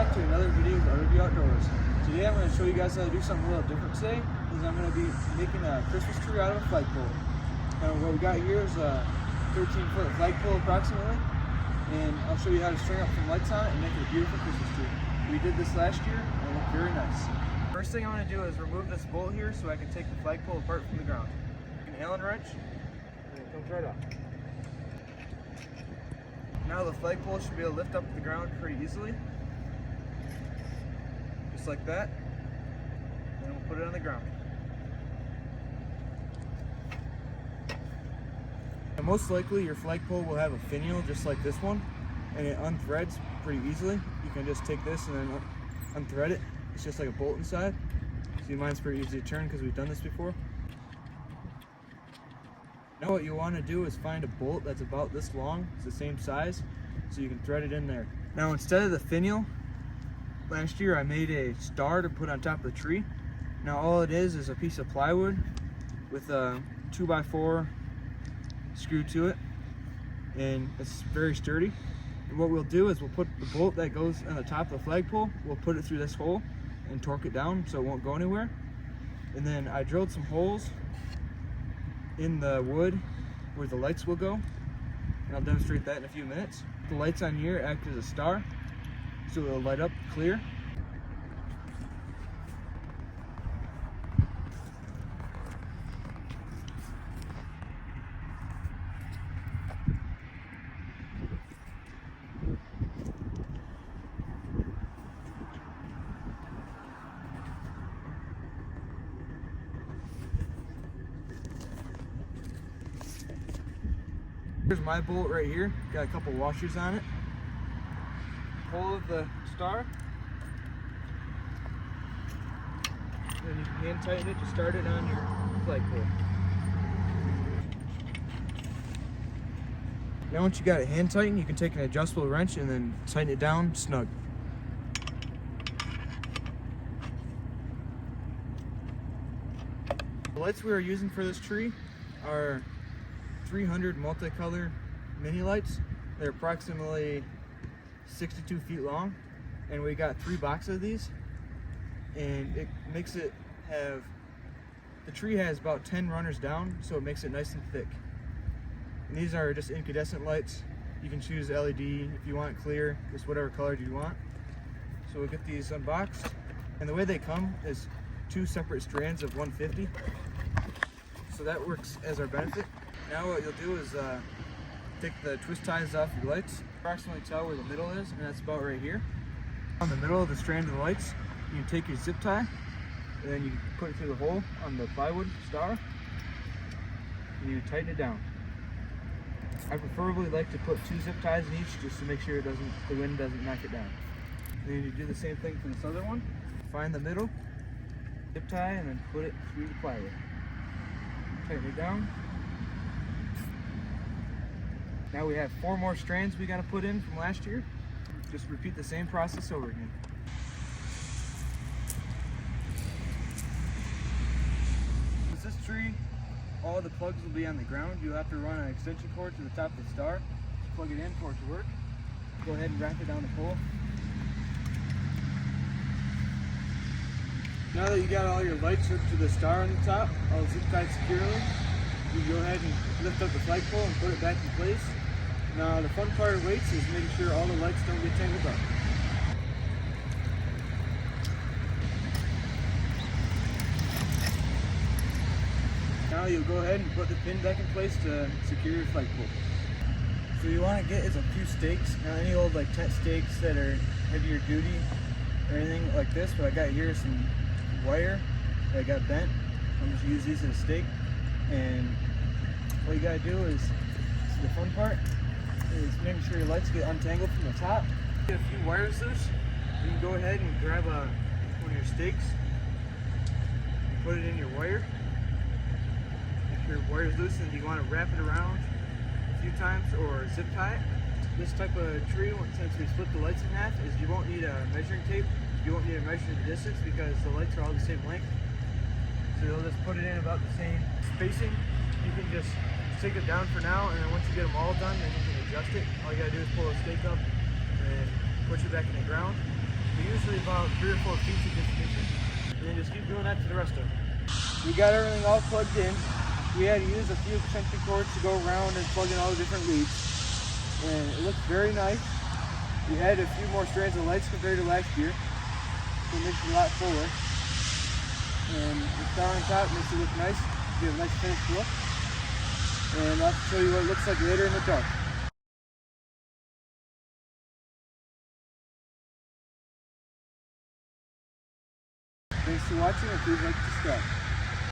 back to another video of RV Outdoors. Today I'm going to show you guys how to do something a little different today. I'm going to be making a Christmas tree out of a flagpole. Now what we got here is a 13-foot flagpole approximately, and I'll show you how to string up some lights on it and make it a beautiful Christmas tree. We did this last year and it looked very nice. First thing I'm going to do is remove this bolt here so I can take the flagpole apart from the ground. An Allen wrench, and it comes right off. Now the flagpole should be able to lift up the ground pretty easily. Just like that. And we'll put it on the ground. And most likely your flagpole will have a finial just like this one, and it unthreads pretty easily. You can just take this and then unthread it. It's just like a bolt inside. See, mine's pretty easy to turn because we've done this before. Now what you want to do is find a bolt that's about this long, it's the same size, so you can thread it in there. Now instead of the finial, last year I made a star to put on top of the tree. Now all it is a piece of plywood with a 2x4 screw to it, and it's very sturdy. And what we'll do is we'll put the bolt that goes on the top of the flagpole, we'll put it through this hole and torque it down so it won't go anywhere. And then I drilled some holes in the wood where the lights will go, and I'll demonstrate that in a few minutes. The lights on here act as a star, so it'll light up clear. Here's my bolt right here. Got a couple washers on it. Hole of the star. Then you can hand tighten it to start it on your flagpole. Now once you got it hand tightened, you can take an adjustable wrench and then tighten it down snug. The lights we are using for this tree are 300 multicolor mini lights. They're approximately 62 feet long, and we got 3 boxes of these, and it makes it have, the tree has about 10 runners down, so it makes it nice and thick. And these are just incandescent lights. You can choose LED if you want clear, just whatever color you want. So we'll get these unboxed, and the way they come is 2 separate strands of 150, so that works as our benefit. Now what you'll do is take the twist ties off your lights. Approximately tell where the middle is, and that's about right here. On the middle of the strand of the lights, you can take your zip tie, and then you put it through the hole on the plywood star, and you tighten it down. I preferably like to put 2 zip ties in each, just to make sure the wind doesn't knock it down. And then you do the same thing for this other one. Find the middle, zip tie, and then put it through the plywood. Tighten it down. Now we have 4 more strands we got to put in from last year. Just repeat the same process over again. With this tree, all the plugs will be on the ground. You'll have to run an extension cord to the top of the star to plug it in for it to work. Go ahead and wrap it down the pole. Now that you got all your lights hooked to the star on the top, all zip tied securely, you go ahead and lift up the flagpole and put it back in place. Now the fun part of weights is making sure all the lights don't get tangled up. Now you'll go ahead and put the pin back in place to secure your flagpole. So you want to get is a few stakes. Now any old like tent stakes that are heavier duty or anything like this, what I got here is some wire that I got bent. I'm just use these as a stake. And what you gotta do is the fun part, is making sure your lights get untangled from the top. Get a few wires loose. You can go ahead and grab one of your stakes and put it in your wire. If your wire's loose, then you want to wrap it around a few times or zip tie it. This type of tree, since we split the lights in half, is you won't need a measuring tape. You won't need to measure the distance because the lights are all the same length. So you'll just put it in about the same spacing. You can just take it down for now, and then once you get them all done, then you can adjust it. All you gotta do is pull a stake up and push it back in the ground. They're usually about 3 or 4 feet to distribution. And then just keep doing that to the rest of them. We got everything all plugged in. We had to use a few extension cords to go around and plug in all the different leads. And it looks very nice. We added a few more strands of lights compared to last year. So it makes it a lot fuller. And the star on top makes it look nice. Give a nice finished look. And I'll show you what it looks like later in the dark. Thanks for watching and please like and subscribe.